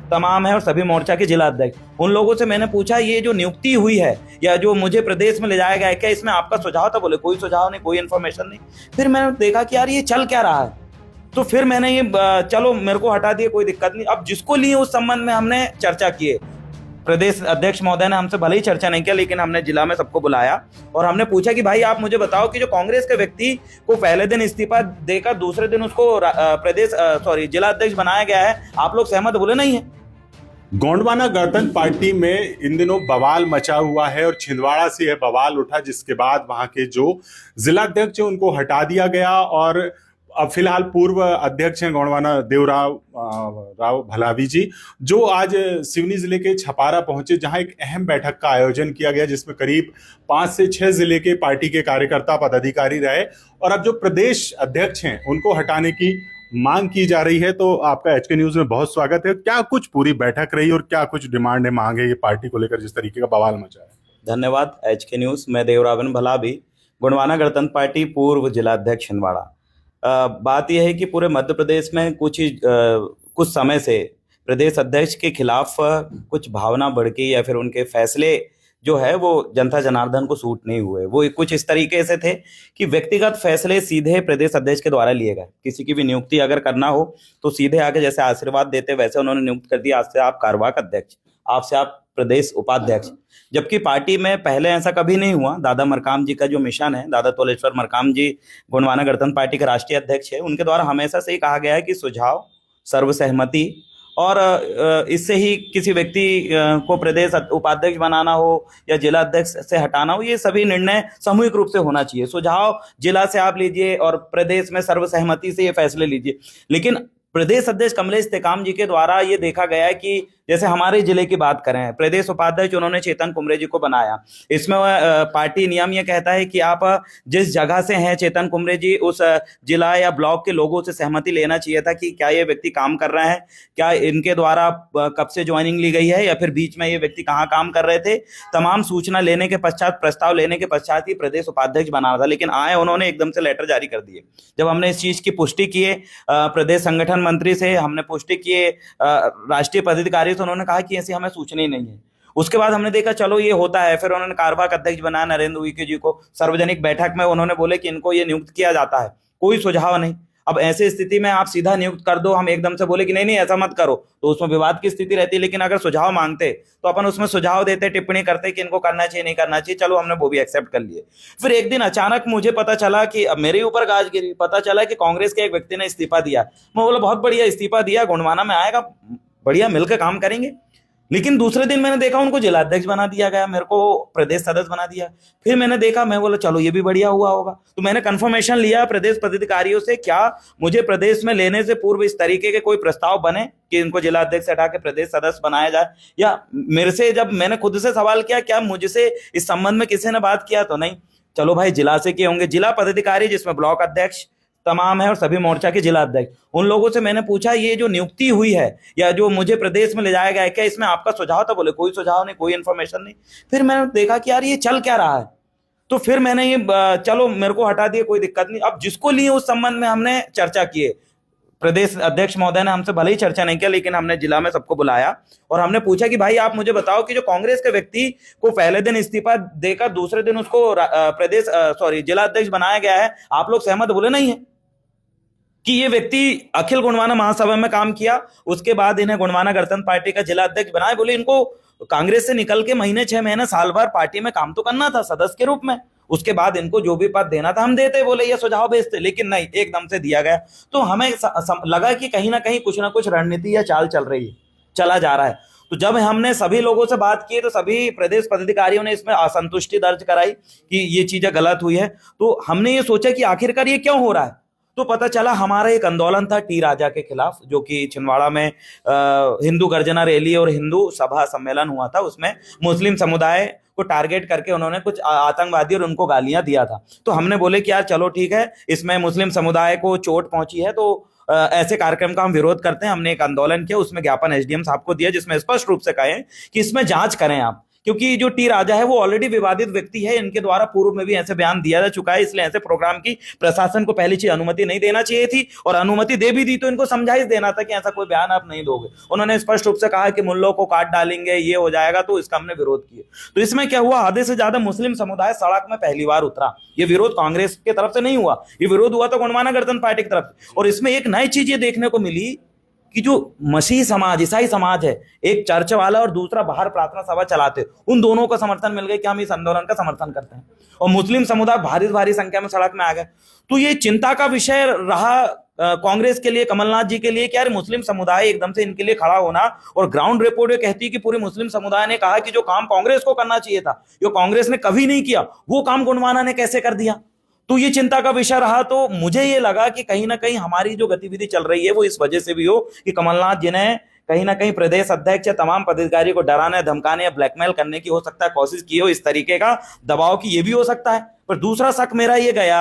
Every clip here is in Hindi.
तमाम है और सभी मोर्चा के जिला अध्यक्ष। उन लोगों से मैंने पूछा ये जो नियुक्ति हुई है या जो मुझे प्रदेश में ले जाया गया है, क्या इसमें आपका सुझाव था? बोले कोई सुझाव नहीं, कोई इन्फॉर्मेशन नहीं। फिर मैंने देखा कि यार ये चल क्या रहा है, तो फिर मैंने ये चलो मेरे को हटा दिए, कोई दिक्कत नहीं। अब जिसको लिए उस संबंध में हमने चर्चा किए, प्रदेश अध्यक्ष महोदय ने हमसे भले ही चर्चा नहीं किया, लेकिन हमने जिला में सबको बुलाया और हमने पूछा कि भाई आप मुझे बताओ कि जो कांग्रेस के व्यक्ति को पहले दिन इस्तीफा देकर दूसरे दिन उसको जिला अध्यक्ष बनाया गया है, आप लोग सहमत? बोले नहीं है। गोंडवाना गणतंत्र पार्टी में इन दिनों बवाल मचा हुआ है और छिंदवाड़ा से यह बवाल उठा, जिसके बाद वहां के जो जिलाध्यक्ष है उनको हटा दिया गया और अब फिलहाल पूर्व अध्यक्ष हैं गोंडवाना देवराव भलावी जी, जो आज सिवनी जिले के छपारा पहुंचे, जहां एक अहम बैठक का आयोजन किया गया, जिसमें करीब 5 से 6 जिले के पार्टी के कार्यकर्ता पदाधिकारी रहे और अब जो प्रदेश अध्यक्ष हैं उनको हटाने की मांग की जा रही है। तो आपका एचके न्यूज में बहुत स्वागत है। क्या कुछ पूरी बैठक रही और क्या कुछ डिमांड है, मांग है ये पार्टी को लेकर जिस तरीके का बवाल मचा है? धन्यवाद एचके न्यूज। मैं देवरावन भलावी, गोंडवाना गणतंत्र पार्टी पूर्व जिलाध्यक्ष छिंदवाड़ा। बात यह है कि पूरे मध्य प्रदेश में कुछ समय से प्रदेश अध्यक्ष के खिलाफ कुछ भावना भड़की या फिर उनके फैसले जो है वो जनता जनार्दन को सूट नहीं हुए। वो कुछ इस तरीके से थे कि व्यक्तिगत फैसले सीधे प्रदेश अध्यक्ष के द्वारा लिए गए। किसी की भी नियुक्ति अगर करना हो तो सीधे आके जैसे आशीर्वाद देते वैसे उन्होंने नियुक्त कर दिया, आज से आप कार्यवाहक अध्यक्ष, आप से आप प्रदेश उपाध्यक्ष। जबकि पार्टी में पहले ऐसा कभी नहीं हुआ। दादा मरकाम जी का जो मिशन है, दादा तोलेश्वर मरकाम जी गोंडवाना गणतंत्र पार्टी के राष्ट्रीय अध्यक्ष है, उनके द्वारा हमेशा से ही कहा गया है कि सुझाव, सर्वसहमति और इससे ही किसी व्यक्ति को प्रदेश उपाध्यक्ष बनाना हो या जिला अध्यक्ष से हटाना हो, ये सभी निर्णय सामूहिक रूप से होना चाहिए। सुझाव जिला से आप लीजिए और प्रदेश में सर्वसहमति से ये फैसले लीजिए। लेकिन प्रदेश अध्यक्ष कमलेश टेकाम जी के द्वारा ये देखा गया है कि जैसे हमारे जिले की बात करें, प्रदेश उपाध्यक्ष उन्होंने चेतन कुमरे जी को बनाया। इसमें पार्टी नियम ये कहता है कि आप जिस जगह से हैं चेतन कुमरे जी, उस जिला या ब्लॉक के लोगों से सहमति लेना चाहिए था कि क्या ये व्यक्ति काम कर रहे हैं, क्या इनके द्वारा कब से ज्वाइनिंग ली गई है या फिर बीच में ये व्यक्ति कहाँ काम कर रहे थे। तमाम सूचना लेने के पश्चात, प्रस्ताव लेने के पश्चात ही प्रदेश उपाध्यक्ष बनाना था। लेकिन आए उन्होंने एकदम से लेटर जारी कर दिए। जब हमने इस चीज की पुष्टि किए प्रदेश संगठन मंत्री से, हमने पुष्टि किए राष्ट्रीय पदाधिकारी, तो उन्होंने कहा कि ऐसी हमें सूचना ही नहीं है। उसके बाद हमने देखा चलो ये होता है। फिर उन्होंने कार्यवाहक अध्यक्ष बनाया नरेंद्र उइके जी को। सार्वजनिक बैठक में उन्होंने बोले कि इनको ये नियुक्त किया जाता है, कोई सुझाव नहीं। अब ऐसी स्थिति में आप सीधा नियुक्त कर दो, हम एकदम से बोले कि नहीं नहीं ऐसा मत करो, तो उसमें विवाद की स्थिति रहती है। लेकिन अगर सुझाव मांगते तो अपन उसमें सुझाव देते, टिप्पणी करते कि इनको करना चाहिए नहीं करना चाहिए, चलो हमने वो भी एक्सेप्ट कर लिए। फिर एक दिन अचानक मुझे पता चला कि अब मेरे ऊपर गाज गिरी, पता चला कि कांग्रेस के एक व्यक्ति ने इस्तीफा दिया। मैं बोला बहुत बढ़िया इस्तीफा दिया, गोंडवाना में आएगा, बढ़िया मिलकर काम करेंगे। लेकिन दूसरे दिन मैंने देखा उनको जिलाध्यक्ष बना दिया गया, मेरे को प्रदेश सदस्य बना दिया। फिर मैंने देखा, मैं बोला चलो ये भी बढ़िया हुआ होगा। तो मैंने कंफर्मेशन लिया प्रदेश पदाधिकारियों से, क्या मुझे प्रदेश में लेने से पूर्व इस तरीके के कोई प्रस्ताव बने कि इनको जिलाध्यक्ष हटा के प्रदेश सदस्य बनाया जाए। या मेरे से जब मैंने खुद से सवाल किया, क्या मुझसे इस संबंध में किसी ने बात किया, तो नहीं। चलो भाई जिला से किए होंगे, जिला पदाधिकारी जिसमें ब्लॉक अध्यक्ष तमाम है और सभी मोर्चा के जिला अध्यक्ष। उन लोगों से मैंने पूछा ये जो नियुक्ति हुई है या जो मुझे प्रदेश में ले जाया गया है, क्या इसमें आपका सुझाव था? बोले कोई सुझाव नहीं, कोई इन्फॉर्मेशन नहीं। फिर मैंने देखा कि यार ये चल क्या रहा है, तो फिर मैंने ये चलो मेरे को हटा दिए, कोई दिक्कत नहीं। अब जिसको लिए उस संबंध में हमने चर्चा किए, प्रदेश अध्यक्ष महोदय ने हमसे भले ही चर्चा नहीं किया, लेकिन हमने जिला में सबको बुलाया और हमने पूछा कि भाई आप मुझे बताओ कि जो कांग्रेस के व्यक्ति को पहले दिन इस्तीफा देकर दूसरे दिन उसको जिला अध्यक्ष बनाया गया है, आप लोग सहमत? बोले नहीं है। कि ये व्यक्ति अखिल गोंडवाना महासभा में काम किया, उसके बाद इन्हें गोंडवाना गणतंत्र पार्टी का जिला अध्यक्ष बनाए। बोले इनको कांग्रेस से निकल के महीने 6 महीने साल भर पार्टी में काम तो करना था सदस्य के रूप में, उसके बाद इनको जो भी पद देना था हम देते, बोले ये सुझाव भेजते, लेकिन नहीं, एकदम से दिया गया। तो हमें लगा कि कहीं ना कहीं कुछ ना कुछ रणनीति या चाल चल रही है, चला जा रहा है। तो जब हमने सभी लोगों से बात की तो सभी प्रदेश पदाधिकारियों ने इसमें असंतुष्टि दर्ज कराई कि ये चीजें गलत हुई है। तो हमने ये सोचा कि आखिरकार ये क्यों हो रहा है। तो पता चला हमारा एक आंदोलन था टी राजा के खिलाफ, जो कि छिंदवाड़ा में हिंदू गर्जना रैली और हिंदू सभा सम्मेलन हुआ था। उसमें मुस्लिम समुदाय को टारगेट करके उन्होंने कुछ आतंकवादी और उनको गालियां दिया था। तो हमने बोले कि यार चलो ठीक है, इसमें मुस्लिम समुदाय को चोट पहुंची है, तो ऐसे कार्यक्रम का हम विरोध करते हैं। हमने एक आंदोलन किया, उसमें ज्ञापन एसडीएम साहब को दिया, जिसमें स्पष्ट रूप से कहे कि इसमें जांच करें आप क्योंकि जो टी राजा है वो ऑलरेडी विवादित व्यक्ति है, इनके द्वारा पूर्व में भी ऐसे बयान दिया जा चुका है, इसलिए ऐसे प्रोग्राम की प्रशासन को पहली चीज अनुमति नहीं देना चाहिए थी, और अनुमति दे भी दी तो इनको समझाइश देना था कि ऐसा कोई बयान आप नहीं दोगे। उन्होंने स्पष्ट रूप से कहा कि मुल्लों को काट डालेंगे, ये हो जाएगा, तो इसका हमने विरोध किया। तो इसमें क्या हुआ, आधे से ज्यादा मुस्लिम समुदाय सड़क में पहली बार उतरा। ये विरोध कांग्रेस की तरफ से नहीं हुआ, ये विरोध हुआ तो गोंडवाना गणतंत्र पार्टी की तरफ से। और इसमें एक नई चीज ये देखने को मिली कि जो मसीही समाज, ईसाई समाज है, एक चर्च वाला और दूसरा बाहर प्रार्थना सभा चलाते, उन दोनों का समर्थन मिल गया कि हम इस आंदोलन का समर्थन करते हैं, और मुस्लिम समुदाय भारी भारी संख्या में सड़क में आ गए। तो ये चिंता का विषय रहा कांग्रेस के लिए, कमलनाथ जी के लिए, कि यार मुस्लिम समुदाय एकदम से इनके लिए खड़ा होना, और ग्राउंड रिपोर्ट ये कहती है कि पूरे मुस्लिम समुदाय ने कहा कि जो काम कांग्रेस को करना चाहिए था, जो कांग्रेस ने कभी नहीं किया, वो काम गोंडवाना ने कैसे कर दिया। तो ये चिंता का विषय रहा। तो मुझे ये लगा कि कहीं ना कहीं हमारी जो गतिविधि चल रही है वो इस वजह से भी हो कि कमलनाथ जी ने कहीं ना कहीं प्रदेश अध्यक्ष या तमाम पदाधिकारी को डराने, धमकाने या ब्लैकमेल करने की हो सकता है कोशिश की हो, इस तरीके का दबाव की, ये भी हो सकता है। पर दूसरा शक मेरा ये गया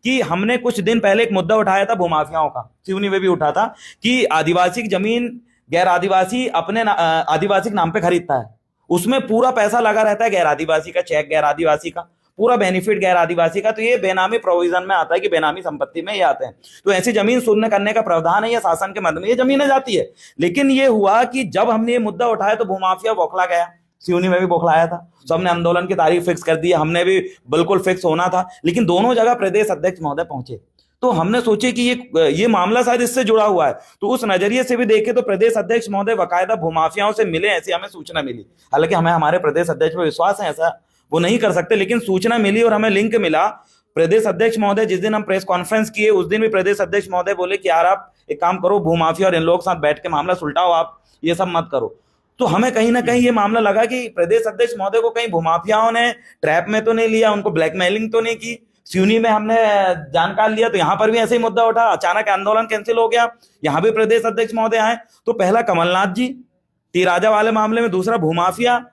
कि हमने कुछ दिन पहले एक मुद्दा उठाया था भूमाफियाओं का, सिवनी में भी उठा था, कि आदिवासी की जमीन गैर आदिवासी अपने आदिवासी के नाम पे खरीदता है, उसमें पूरा पैसा लगा रहता है गैर आदिवासी का, चेक गैर आदिवासी का, पूरा बेनिफिट गैर आदिवासी का। तो ये बेनामी प्रोविजन में आता है कि बेनामी संपत्ति में ये आते हैं। तो ऐसी जमीन शून्य करने का प्रावधान है, या शासन के मद में ये जमीनें जाती है। लेकिन ये हुआ कि जब हमने ये मुद्दा उठाया तो भूमाफिया बौखला गया, सिवनी में भी बौखलाया था, सबने आंदोलन की तारीख फिक्स कर दी, हमने भी बिल्कुल फिक्स होना था, लेकिन दोनों जगह प्रदेश अध्यक्ष महोदय पहुंचे। तो हमने सोचे कि ये मामला शायद इससे जुड़ा हुआ है। तो उस नजरिए से भी देखे तो प्रदेश अध्यक्ष महोदय बाकायदा भूमाफियाओं से मिले, ऐसी हमें सूचना मिली। हालांकि हमें हमारे प्रदेश अध्यक्ष पर विश्वास है, ऐसा वो नहीं कर सकते, लेकिन सूचना मिली और हमें लिंक मिला। प्रदेश अध्यक्ष महोदय जिस दिन हम प्रेस कॉन्फ्रेंस किए उस दिन भी प्रदेश अध्यक्ष महोदय बोले कि यार आप एक काम करो, भूमाफिया और इन लोगों के साथ बैठ के मामला सुलटाओ, आप ये सब मत करो। तो हमें कहीं ना कहीं ये मामला लगा कि प्रदेश अध्यक्ष महोदय को कहीं भूमाफियाओं ने ट्रैप में तो नहीं लिया, उनको ब्लैकमेलिंग तो नहीं की। सिवनी में हमने जानकार लिया तो यहाँ पर भी ऐसे ही मुद्दा उठा, अचानक आंदोलन कैंसिल हो गया, यहाँ भी प्रदेश अध्यक्ष महोदय आए। तो पहला कमलनाथ जी टी राजा वाले मामले में, दूसरा भूमाफिया।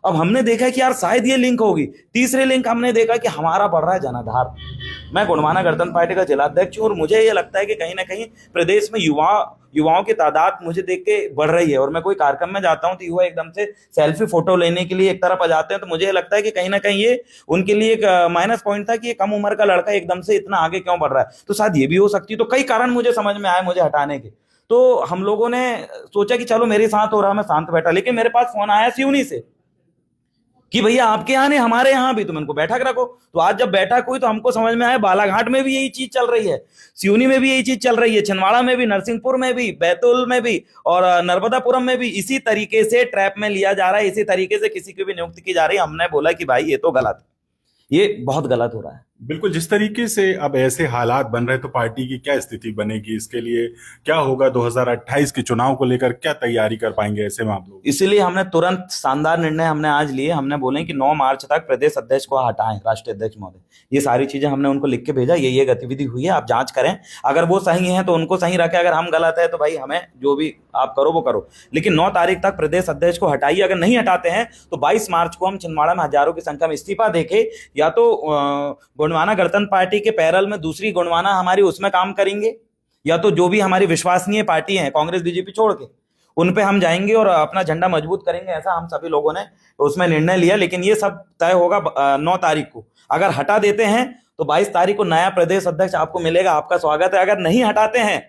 अब हमने देखा कि यार शायद ये लिंक होगी। तीसरे लिंक हमने देखा कि हमारा बढ़ रहा है जनाधार। मैं गोंडवाना गणतंत्र पार्टी का जिलाध्यक्ष हूं और मुझे ये लगता है कि कहीं ना कहीं प्रदेश में युवाओं की तादाद मुझे देख के बढ़ रही है। और मैं कोई कार्यक्रम में जाता हूं तो युवा एकदम से सेल्फी फोटो लेने के लिए एक तरफ आ जाते हैं, तो मुझे लगता है कि कहीं ना कहीं ये उनके लिए एक माइनस पॉइंट था कि ये कम उम्र का लड़का एकदम से इतना आगे क्यों बढ़ रहा है। तो शायद ये भी हो सकती है। तो कई कारण मुझे समझ में आए मुझे हटाने के। तो हम लोगों ने सोचा कि चलो मेरे साथ हो रहा, मैं शांत बैठा। लेकिन मेरे पास फोन आया सिवनी से कि भैया आपके यहाँ नहीं हमारे यहाँ भी तुम इनको बैठक रखो। तो आज जब बैठक हुई तो हमको समझ में आया बालाघाट में भी यही चीज चल रही है, सिवनी में भी यही चीज चल रही है, छिंदवाड़ा में भी, नरसिंहपुर में भी, बैतूल में भी और नर्मदापुरम में भी इसी तरीके से ट्रैप में लिया जा रहा है, इसी तरीके से किसी की भी नियुक्ति की जा रही है। हमने बोला कि भाई ये तो गलत है, ये बहुत गलत हो रहा है। बिल्कुल, जिस तरीके से अब ऐसे हालात बन रहे तो पार्टी की क्या स्थिति बनेगी, इसके लिए क्या होगा, 2028 के चुनाव को लेकर क्या तैयारी कर पाएंगे ऐसे में आप लोग? इसलिए हमने तुरंत शानदार निर्णय हमने आज लिए। हमने बोले कि 9 मार्च तक प्रदेश अध्यक्ष को हटाएं, राष्ट्रीय अध्यक्ष महोदय। ये सारी चीजें हमने उनको लिख के भेजा, ये गतिविधि हुई है, आप जांच करें, अगर वो सही है तो उनको सही रखें, अगर हम गलत है तो भाई हमें जो भी आप करो वो करो। लेकिन 9 तारीख तक प्रदेश अध्यक्ष को हटाइए। अगर नहीं हटाते हैं तो 22 मार्च को हम छिंदवाड़ा में हजारों की संख्या में इस्तीफा देके या तो गोंडवाना गणतंत्र पार्टी के पैरल में दूसरी गोंडवाना हमारी उसमें काम करेंगे, या तो जो भी हमारी विश्वसनीय पार्टी है कांग्रेस बीजेपी छोड़ के उन पे हम जाएंगे और अपना झंडा मजबूत करेंगे। ऐसा हम सभी लोगों ने उसमें निर्णय लिया। लेकिन ये सब तय होगा 9 तारीख को। अगर हटा देते हैं तो 22 तारीख को नया प्रदेश अध्यक्ष आपको मिलेगा, आपका स्वागत है। अगर नहीं हटाते हैं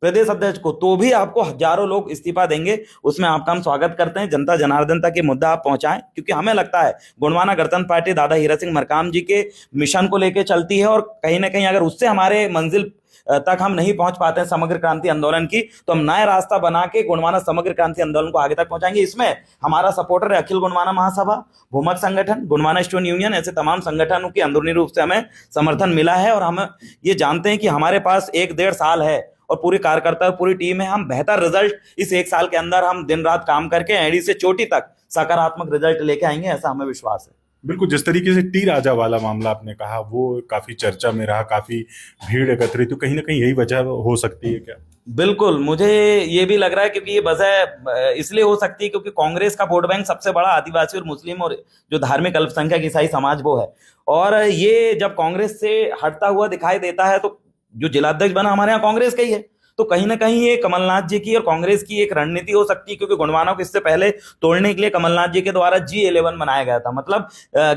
प्रदेश अध्यक्ष को तो भी आपको हजारों लोग इस्तीफा देंगे, उसमें आपका हम स्वागत करते हैं। जनता जनार्दन तक ये मुद्दा आप पहुंचाएं, क्योंकि हमें लगता है गोंडवाना गणतंत्र पार्टी दादा हीरा सिंह मरकाम जी के मिशन को लेकर चलती है, और कहीं ना कहीं अगर उससे हमारे मंजिल तक हम नहीं पहुंच पाते हैं समग्र क्रांति आंदोलन की, तो हम नया रास्ता बना के गोंडवाना समग्र क्रांति आंदोलन को आगे तक पहुंचाएंगे। इसमें हमारा सपोर्टर है अखिल गोंडवाना महासभा, भूमक संगठन, गोंडवाना स्टूडेंट यूनियन, ऐसे तमाम संगठनों की अंदरूनी रूप से हमें समर्थन मिला है। और हम ये जानते हैं कि हमारे पास 1-1.5 साल है और पूरी कार्यकर्ता और पूरी टीम है। हम बेहतर रिजल्ट इस 1 साल के अंदर हम दिन रात काम करके एडी से चोटी तक सकारात्मक रिजल्ट लेके आएंगे, ऐसा हमें विश्वास है। बिल्कुल, जिस तरीके से टी राजा वाला मामला आपने कहा वो काफी चर्चा में रहा, काफी भीड़ एकत्रित, तो कहीं ना कहीं यही वजह हो सकती है क्या? बिल्कुल, मुझे ये भी लग रहा है, क्योंकि ये वजह इसलिए हो सकती है क्योंकि कांग्रेस का वोट बैंक सबसे बड़ा आदिवासी और मुस्लिम और जो धार्मिक अल्पसंख्यक ईसाई समाज वो है। और ये जब कांग्रेस से हटता हुआ दिखाई देता है तो जो जिलाध्यक्ष बना हमारे यहाँ कांग्रेस का ही है, तो कहीं ना कहीं ये कमलनाथ जी की और कांग्रेस की एक रणनीति हो सकती है, क्योंकि गोंडवाना को इससे पहले तोड़ने के लिए कमलनाथ जी के द्वारा G11 बनाया गया था। मतलब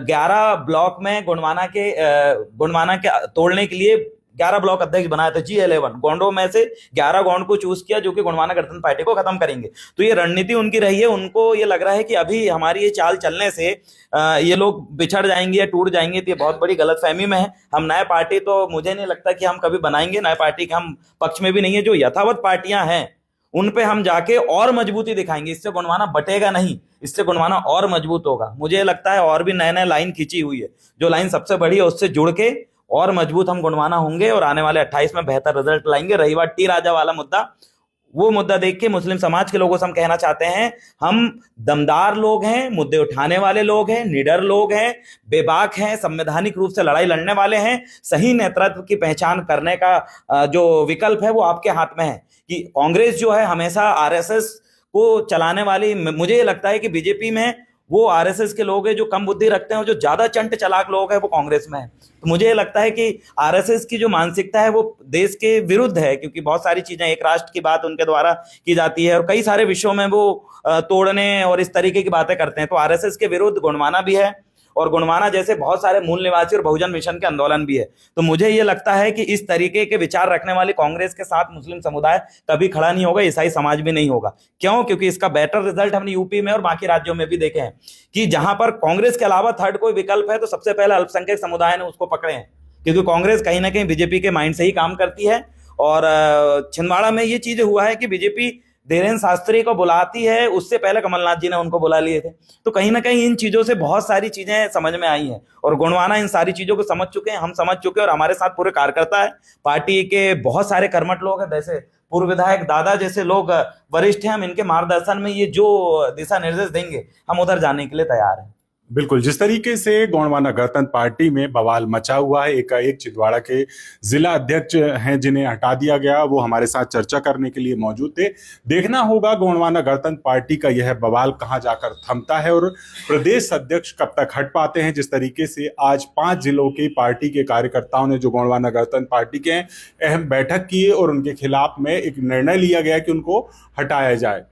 11 ब्लॉक में गोंडवाना के तोड़ने के लिए 11 ब्लॉक अध्यक्ष बनाए थे। G11 गोंडों में से 11 गोंड को चूज किया जो कि गोंडवाना गणतंत्र पार्टी को खत्म करेंगे। तो ये रणनीति उनकी रही है। उनको ये लग रहा है कि अभी हमारी ये चाल चलने से ये लोग बिछड़ जाएंगे या टूट जाएंगे, तो ये बहुत बड़ी गलतफहमी में है। हम नए पार्टी तो मुझे नहीं लगता कि हम कभी बनाएंगे, नए पार्टी के हम पक्ष में भी नहीं है। जो यथावत पार्टियां हैं उन पे हम जाके और मजबूती दिखाएंगे। इससे गोंडवाना बटेगा नहीं, इससे गोंडवाना और मजबूत होगा। मुझे लगता है और भी नए नए लाइन खींची हुई है, जो लाइन सबसे बड़ी है उससे जुड़ के और मजबूत हम गोंडवाना होंगे और आने वाले 28 में बेहतर रिजल्ट लाएंगे। रही बात टी राजा वाला मुद्दा, वो मुद्दा देख के मुस्लिम समाज के लोगों से हम कहना चाहते हैं, हम दमदार लोग हैं, मुद्दे उठाने वाले लोग हैं, निडर लोग हैं, बेबाक हैं, संवैधानिक रूप से लड़ाई लड़ने वाले हैं। सही नेतृत्व की पहचान करने का जो विकल्प है वो आपके हाथ में है। कि कांग्रेस जो है हमेशा आरएसएस को चलाने वाली, मुझे ये लगता है कि बीजेपी में वो आरएसएस के लोग हैं जो कम बुद्धि रखते हैं, और जो ज्यादा चंट चालाक लोग हैं वो कांग्रेस में है। तो मुझे ये लगता है कि आरएसएस की जो मानसिकता है वो देश के विरुद्ध है, क्योंकि बहुत सारी चीजें, एक राष्ट्र की बात उनके द्वारा की जाती है और कई सारे विषयों में वो तोड़ने और इस तरीके की बातें करते हैं। तो आरएसएस के विरुद्ध गोंडवाना भी है, और गोंडवाना जैसे बहुत सारे मूल निवासी और बहुजन मिशन के आंदोलन भी है। तो मुझे ये लगता है कि इस तरीके के विचार रखने वाली कांग्रेस के साथ मुस्लिम समुदाय कभी खड़ा नहीं होगा, ईसाई समाज भी नहीं होगा। क्यों? क्योंकि इसका बेटर रिजल्ट हमने यूपी में और बाकी राज्यों में भी देखे हैं कि जहां पर कांग्रेस के अलावा थर्ड कोई विकल्प है तो सबसे पहले अल्पसंख्यक समुदाय ने उसको पकड़े हैं, क्योंकि कांग्रेस कहीं ना कहीं बीजेपी के माइंड से ही काम करती है। और छिंदवाड़ा में ये चीज हुआ है कि बीजेपी धीरेन्द्र शास्त्री को बुलाती है, उससे पहले कमलनाथ जी ने उनको बुला लिए थे। तो कहीं ना कहीं इन चीजों से बहुत सारी चीजें समझ में आई हैं, और गोंडवाना इन सारी चीजों को समझ चुके हैं, हम समझ चुके हैं, और हमारे साथ पूरे कार्यकर्ता है, पार्टी के बहुत सारे कर्मठ लोग हैं, जैसे पूर्व विधायक दादा जैसे लोग वरिष्ठ हैं। हम इनके मार्गदर्शन में ये जो दिशा निर्देश देंगे हम उधर जाने के लिए तैयार हैं। बिल्कुल, जिस तरीके से गोंडवाना गणतंत्र पार्टी में बवाल मचा हुआ है, एकाएक छिंदवाड़ा के जिला अध्यक्ष हैं जिन्हें हटा दिया गया, वो हमारे साथ चर्चा करने के लिए मौजूद थे। देखना होगा गोंडवाना गणतंत्र पार्टी का यह बवाल कहां जाकर थमता है और प्रदेश अध्यक्ष कब तक हट पाते हैं। जिस तरीके से आज 5 जिलों की पार्टी के कार्यकर्ताओं ने, जो गोंडवाना गणतंत्र पार्टी के हैं, अहम बैठक की और उनके खिलाफ में एक निर्णय लिया गया कि उनको हटाया जाए।